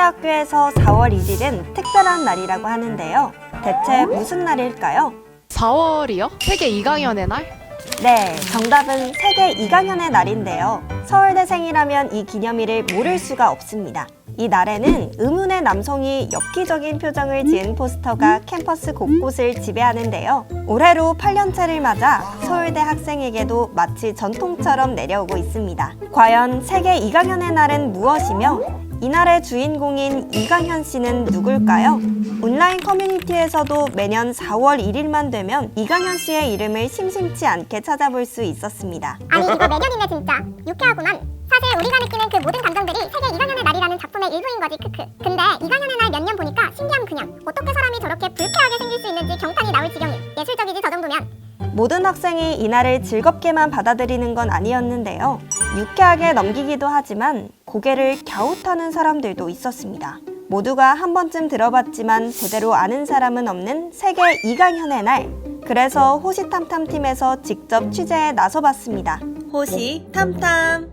서울대학교에서 4월 1일은 특별한 날이라고 하는데요. 대체 무슨 날일까요? 4월이요? 세계 2강연의 날? 네, 정답은 세계 2강연의 날인데요. 서울대생이라면 이 기념일을 모를 수가 없습니다. 이 날에는 의문의 남성이 엽기적인 표정을 지은 포스터가 캠퍼스 곳곳을 지배하는데요. 올해로 8년째를 맞아 서울대 학생에게도 마치 전통처럼 내려오고 있습니다. 과연 세계 2강연의 날은 무엇이며 이날의 주인공인 이강현 씨는 누굴까요? 온라인 커뮤니티에서도 매년 4월 1일만 되면 이강현 씨의 이름을 심심치 않게 찾아볼 수 있었습니다. 아니 이거 매년이네 진짜. 유쾌하구만. 사실 우리가 느끼는 그 모든 감정들이 세계 이강현의 날이라는 작품의 일부인 거지 크크. 근데 이강현의 날 몇 년 보니까 신기함 그냥. 어떻게 사람이 저렇게 불쾌하게 생길 수 있는지 경탄이 나올 지경임. 예술적이지 저 정도면. 모든 학생이 이날을 즐겁게만 받아들이는 건 아니었는데요. 유쾌하게 넘기기도 하지만 고개를 갸웃하는 사람들도 있었습니다. 모두가 한 번쯤 들어봤지만 제대로 아는 사람은 없는 세계 이강현의 날. 그래서 호시탐탐 팀에서 직접 취재에 나서봤습니다. 호시탐탐.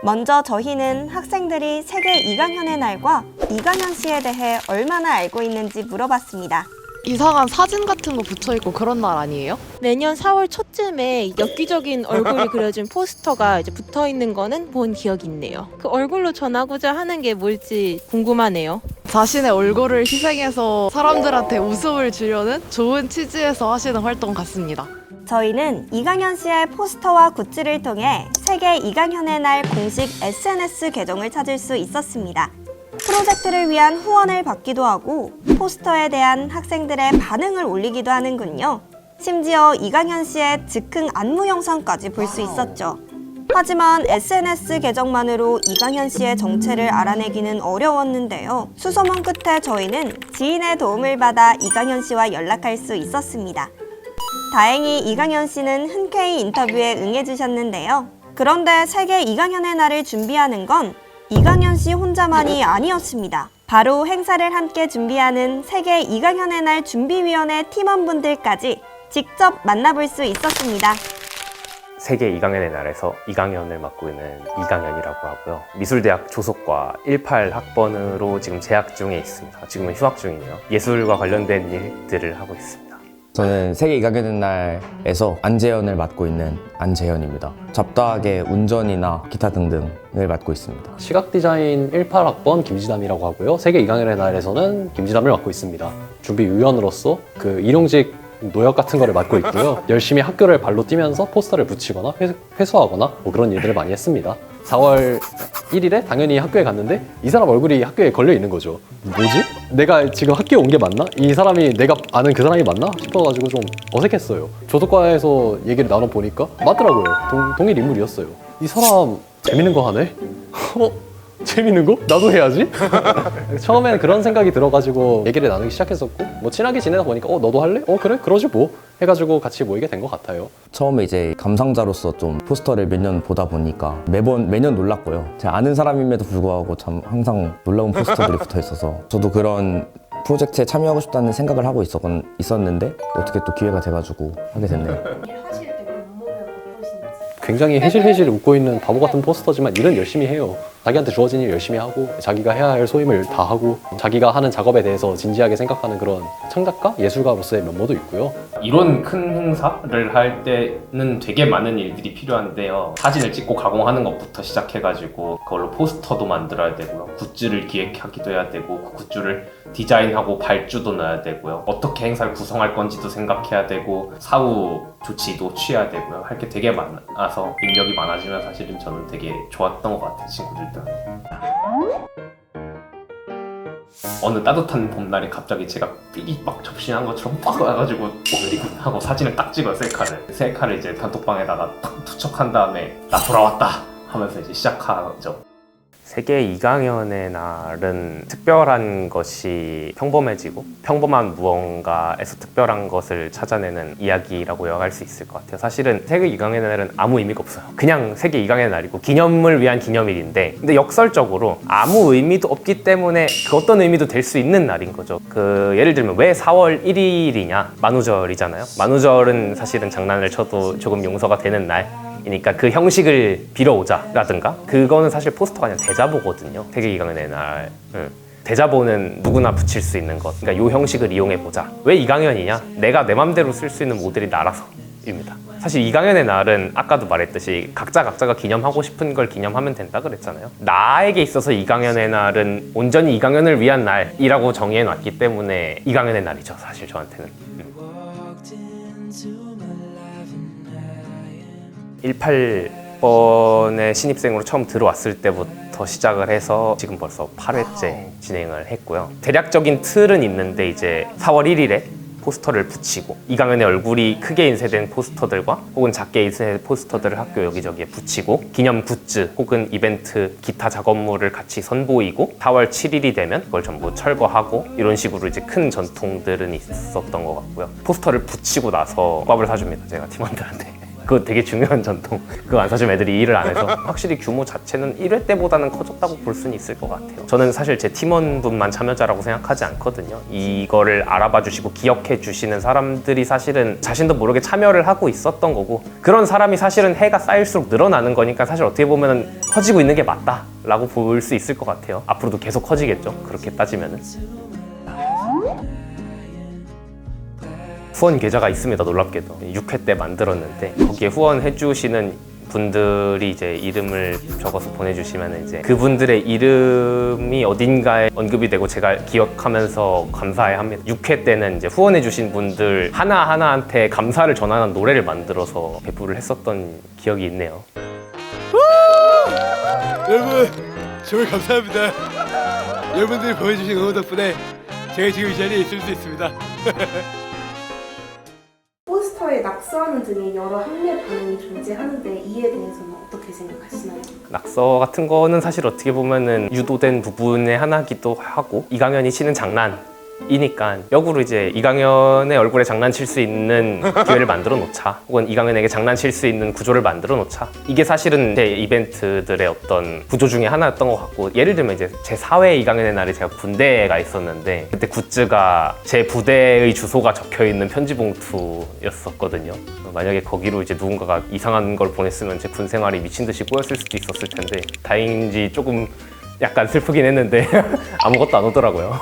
먼저 저희는 학생들이 세계 이강현의 날과 이강현 씨에 대해 얼마나 알고 있는지 물어봤습니다. 이상한 사진 같은 거 붙여있고 그런 날 아니에요? 매년 4월 초쯤에 엽기적인 얼굴이 그려진 포스터가 이제 붙어있는 거는 본 기억이 있네요. 그 얼굴로 전하고자 하는 게 뭘지 궁금하네요. 자신의 얼굴을 희생해서 사람들한테 웃음을 주려는 좋은 취지에서 하시는 활동 같습니다. 저희는 이강현 씨의 포스터와 굿즈를 통해 세계 이강현의 날 공식 SNS 계정을 찾을 수 있었습니다. 프로젝트를 위한 후원을 받기도 하고 포스터에 대한 학생들의 반응을 올리기도 하는군요. 심지어 이강현 씨의 즉흥 안무 영상까지 볼 수 있었죠. 하지만 SNS 계정만으로 이강현 씨의 정체를 알아내기는 어려웠는데요. 수소문 끝에 저희는 지인의 도움을 받아 이강현 씨와 연락할 수 있었습니다. 다행히 이강현 씨는 흔쾌히 인터뷰에 응해주셨는데요. 그런데 세계 이강현의 날을 준비하는 건 이강현 씨 혼자만이 아니었습니다. 바로 행사를 함께 준비하는 세계 이강현의 날 준비위원회 팀원분들까지 직접 만나볼 수 있었습니다. 세계 이강연의 날에서 이강연을 맡고 있는 이강연이라고 하고요. 미술대학 조속과 18학번으로 지금 재학 중에 있습니다. 지금은 휴학 중이네요. 예술과 관련된 일들을 하고 있습니다. 저는 세계 이강연의 날에서 안재현을 맡고 있는 안재현입니다. 잡다하게 운전이나 기타 등등을 맡고 있습니다. 시각 디자인 18학번 김지담이라고 하고요. 세계 이강연의 날에서는 김지담을 맡고 있습니다. 준비위원으로서 그 일용직 노역 같은 거를 맡고 있고요. 열심히 학교를 발로 뛰면서 포스터를 붙이거나 회수하거나 뭐 그런 일들을 많이 했습니다. 4월 1일에 당연히 학교에 갔는데 이 사람 얼굴이 학교에 걸려 있는 거죠. 뭐지? 내가 지금 학교에 온 게 맞나? 이 사람이 내가 아는 그 사람이 맞나? 싶어가지고 좀 어색했어요. 조속과에서 얘기를 나눠보니까 맞더라고요. 동일 인물이었어요. 이 사람 재밌는 거 하네? 재밌는 거? 나도 해야지? 처음에는 그런 생각이 들어가지고 얘기를 나누기 시작했었고 뭐 친하게 지내다 보니까 너도 할래? 그래? 그러지 뭐 해가지고 같이 모이게 된 것 같아요. 처음에 이제 감상자로서 좀 포스터를 몇 년 보다 보니까 매년 놀랐고요. 제가 아는 사람임에도 불구하고 참 항상 놀라운 포스터들이 붙어 있어서 저도 그런 프로젝트에 참여하고 싶다는 생각을 하고 있었는데 어떻게 또 기회가 돼가지고 하게 됐네요. 굉장히 해질해질 웃고 있는 바보 같은 포스터지만 일은 열심히 해요. 자기한테 주어진 일 열심히 하고 자기가 해야 할 소임을 다 하고 자기가 하는 작업에 대해서 진지하게 생각하는 그런 창작가, 예술가로서의 면모도 있고요. 이런 큰 행사를 할 때는 되게 많은 일들이 필요한데요. 사진을 찍고 가공하는 것부터 시작해가지고 그걸로 포스터도 만들어야 되고요. 굿즈를 기획하기도 해야 되고 그 굿즈를 디자인하고 발주도 넣어야 되고요. 어떻게 행사를 구성할 건지도 생각해야 되고 사후 조치도 취해야 되고요. 할 게 되게 많아서 인력이 많아지면 사실은 저는 되게 좋았던 것 같아요. 친구들도. 어느 따뜻한 봄날에 갑자기 제가 삐리 막 접신한 것처럼 빡 와가지고 하고 사진을 딱 찍어요. 셀카를 이제 단톡방에다가 딱 투척한 다음에 나 돌아왔다 하면서 이제 시작하죠. 세계 이강연의 날은 특별한 것이 평범해지고 평범한 무언가에서 특별한 것을 찾아내는 이야기라고 요약할 수 있을 것 같아요. 사실은 세계 이강연의 날은 아무 의미가 없어요. 그냥 세계 이강연의 날이고 기념을 위한 기념일인데 근데 역설적으로 아무 의미도 없기 때문에 그 어떤 의미도 될 수 있는 날인 거죠. 예를 들면 왜 4월 1일이냐? 만우절이잖아요. 만우절은 사실은 장난을 쳐도 조금 용서가 되는 날. 형식이니까 그 형식을 빌어오자라든가 그거는 사실 포스터가 아니라 대자보거든요. 세계 2강연의 날. 대자보는 누구나 붙일 수 있는 것. 그러니까 이 형식을 이용해 보자. 왜 2강연이냐? 내가 내 맘대로 쓸 수 있는 모델이 나라서입니다. 사실 2강연의 날은 아까도 말했듯이 각자가 기념하고 싶은 걸 기념하면 된다 그랬잖아요. 나에게 있어서 2강연의 날은 온전히 2강연을 위한 날이라고 정의해 놨기 때문에 2강연의 날이죠. 사실 저한테는. 18번의 신입생으로 처음 들어왔을 때부터 시작을 해서 지금 벌써 8회째 진행을 했고요. 대략적인 틀은 있는데 이제 4월 1일에 포스터를 붙이고 2강연의 얼굴이 크게 인쇄된 포스터들과 혹은 작게 인쇄된 포스터들을 학교 여기저기에 붙이고 기념 굿즈 혹은 이벤트 기타 작업물을 같이 선보이고 4월 7일이 되면 그걸 전부 철거하고 이런 식으로 이제 큰 전통들은 있었던 것 같고요. 포스터를 붙이고 나서 밥을 사줍니다. 제가 팀원들한테. 그거 되게 중요한 전통. 그거 안 사주면 애들이 일을 안 해서 확실히 규모 자체는 1회 때보다는 커졌다고 볼 수는 있을 것 같아요. 저는 사실 제 팀원분만 참여자라고 생각하지 않거든요. 이거를 알아봐 주시고 기억해 주시는 사람들이 사실은 자신도 모르게 참여를 하고 있었던 거고 그런 사람이 사실은 해가 쌓일수록 늘어나는 거니까 사실 어떻게 보면 커지고 있는 게 맞다라고 볼 수 있을 것 같아요. 앞으로도 계속 커지겠죠. 그렇게 따지면은. 후원 계좌가 있습니다. 놀랍게도 6회 때 만들었는데 거기에 후원해 주시는 분들이 이제 이름을 적어서 보내주시면 이제 그분들의 이름이 어딘가에 언급이 되고 제가 기억하면서 감사해 합니다. 6회 때는 이제 후원해 주신 분들 하나하나한테 감사를 전하는 노래를 만들어서 배부를 했었던 기억이 있네요. 여러분 정말 감사합니다. 여러분들이 보여주신 응원 덕분에 제가 지금 이 자리에 있을 수 있습니다. 포스터에 낙서하는 등의 여러 학례 반응이 존재하는데 이에 대해서는 어떻게 생각하시나요? 낙서 같은 거는 사실 어떻게 보면은 유도된 부분의 하나기도 하고 2강연이 치는 장난이니까 역으로 이제 2강연의 얼굴에 장난칠 수 있는 기회를 만들어 놓자 혹은 2강연에게 장난칠 수 있는 구조를 만들어 놓자 이게 사실은 제 이벤트들의 어떤 구조 중에 하나였던 것 같고 예를 들면 이제 제 4회 2강연의 날에 제가 군대가 있었는데 그때 굿즈가 제 부대의 주소가 적혀있는 편지 봉투였었거든요. 만약에 거기로 이제 누군가가 이상한 걸 보냈으면 제 군 생활이 미친 듯이 꼬였을 수도 있었을 텐데 다행인지 조금 약간 슬프긴 했는데 아무것도 안 오더라고요.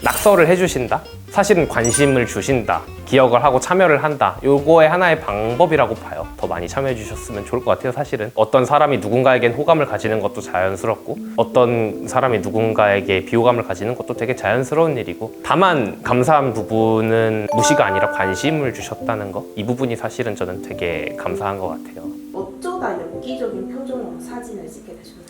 낙서를 해주신다? 사실은 관심을 주신다. 기억을 하고 참여를 한다. 요거의 하나의 방법이라고 봐요. 더 많이 참여해 주셨으면 좋을 것 같아요. 사실은 어떤 사람이 누군가에겐 호감을 가지는 것도 자연스럽고 어떤 사람이 누군가에게 비호감을 가지는 것도 되게 자연스러운 일이고 다만 감사한 부분은 무시가 아니라 관심을 주셨다는 거 이 부분이 사실은 저는 되게 감사한 것 같아요. 어쩌다 엽기적인 표정으로 사진을 찍게 되셨나요?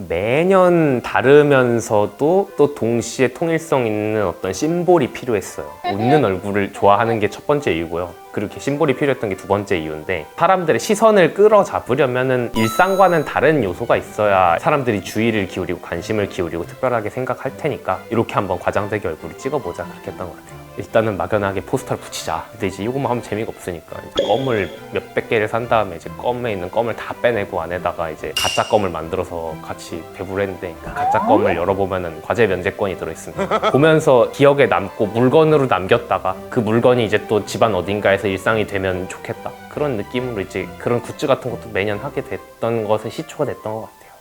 매년 다르면서도 또 동시에 통일성 있는 어떤 심볼이 필요했어요. 웃는 얼굴을 좋아하는 게 첫 번째 이유고요. 그렇게 심볼이 필요했던 게 두 번째 이유인데 사람들의 시선을 끌어잡으려면은 일상과는 다른 요소가 있어야 사람들이 주의를 기울이고 관심을 기울이고 특별하게 생각할 테니까 이렇게 한번 과장되게 얼굴을 찍어보자 그렇게 했던 것 같아요. 일단은 막연하게 포스터를 붙이자. 근데 이제 이거만 하면 재미가 없으니까 이제 껌을 몇백 개를 산 다음에 이제 껌에 있는 껌을 다 빼내고 안에다가 이제 가짜 껌을 만들어서 같이 배부를 했는데 그 가짜 껌을 열어보면은 과제 면제권이 들어있습니다. 보면서 기억에 남고 물건으로 남겼다가 그 물건이 이제 또 집안 어딘가에서 일상이 되면 좋겠다. 그런 느낌으로 이제 그런 굿즈 같은 것도 매년 하게 됐던 것은 시초가 됐던 것 같아요.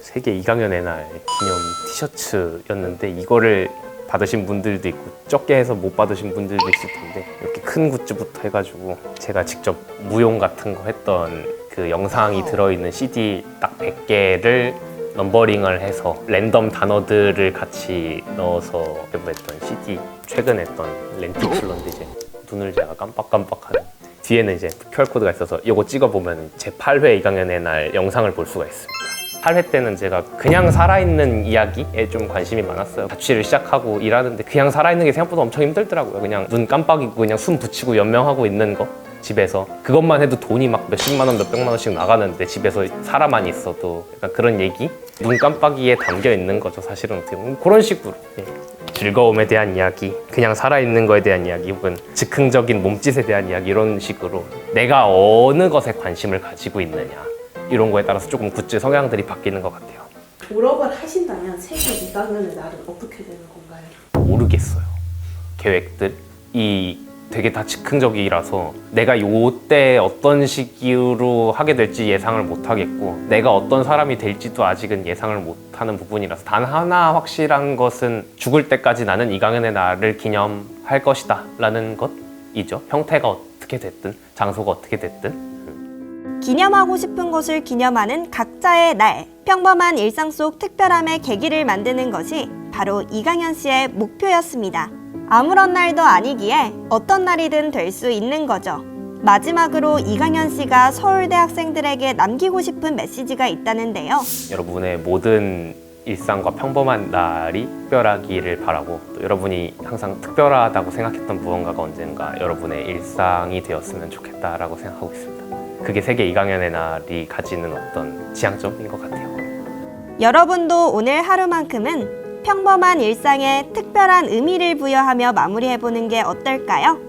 세계 2강연의 날 기념 티셔츠였는데 이거를 받으신 분들도 있고 적게 해서 못 받으신 분들도 있을 텐데 이렇게 큰 굿즈부터 해가지고 제가 직접 무용 같은 거 했던 그 영상이 들어있는 CD 딱 100개를 넘버링을 해서 랜덤 단어들을 같이 넣어서 배부했던 CD 최근에 했던 렌티큘러인데 이제 눈을 제가 깜빡깜빡하는 뒤에는 이제 QR코드가 있어서 이거 찍어보면 제 8회 2강연의 날 영상을 볼 수가 있습니다. 8회 때는 제가 그냥 살아있는 이야기에 좀 관심이 많았어요. 자취를 시작하고 일하는데 그냥 살아있는 게 생각보다 엄청 힘들더라고요. 그냥 눈 깜빡이고 그냥 숨 붙이고 연명하고 있는 거 집에서 그것만 해도 돈이 막 몇십만 원, 몇백만 원씩 나가는데 집에서 살아만 있어도 약간 그런 얘기? 눈 깜빡이에 담겨 있는 거죠. 사실은 어떻게 보면 그런 식으로 즐거움에 대한 이야기, 그냥 살아있는 거에 대한 이야기 혹은 즉흥적인 몸짓에 대한 이야기 이런 식으로 내가 어느 것에 관심을 가지고 있느냐 이런 거에 따라서 조금 굿즈 성향들이 바뀌는 것 같아요. 졸업을 하신다면 세계 2강연의 날은 어떻게 되는 건가요? 모르겠어요. 계획들 이 되게 다 즉흥적이라서 내가 요때 어떤 시기로 하게 될지 예상을 못 하겠고 내가 어떤 사람이 될지도 아직은 예상을 못 하는 부분이라서 단 하나 확실한 것은 죽을 때까지 나는 이강연의 날을 기념할 것이다 라는 것이죠. 형태가 어떻게 됐든 장소가 어떻게 됐든 기념하고 싶은 것을 기념하는 각자의 날, 평범한 일상 속 특별함의 계기를 만드는 것이 바로 이강연 씨의 목표였습니다. 아무런 날도 아니기에 어떤 날이든 될 수 있는 거죠. 마지막으로 이강연 씨가 서울대 학생들에게 남기고 싶은 메시지가 있다는데요. 여러분의 모든 일상과 평범한 날이 특별하기를 바라고 또 여러분이 항상 특별하다고 생각했던 무언가가 언젠가 여러분의 일상이 되었으면 좋겠다라고 생각하고 있습니다. 그게 세계 이강연의 날이 가지는 어떤 지향점인 것 같아요. 여러분도 오늘 하루만큼은 평범한 일상에 특별한 의미를 부여하며 마무리해보는 게 어떨까요?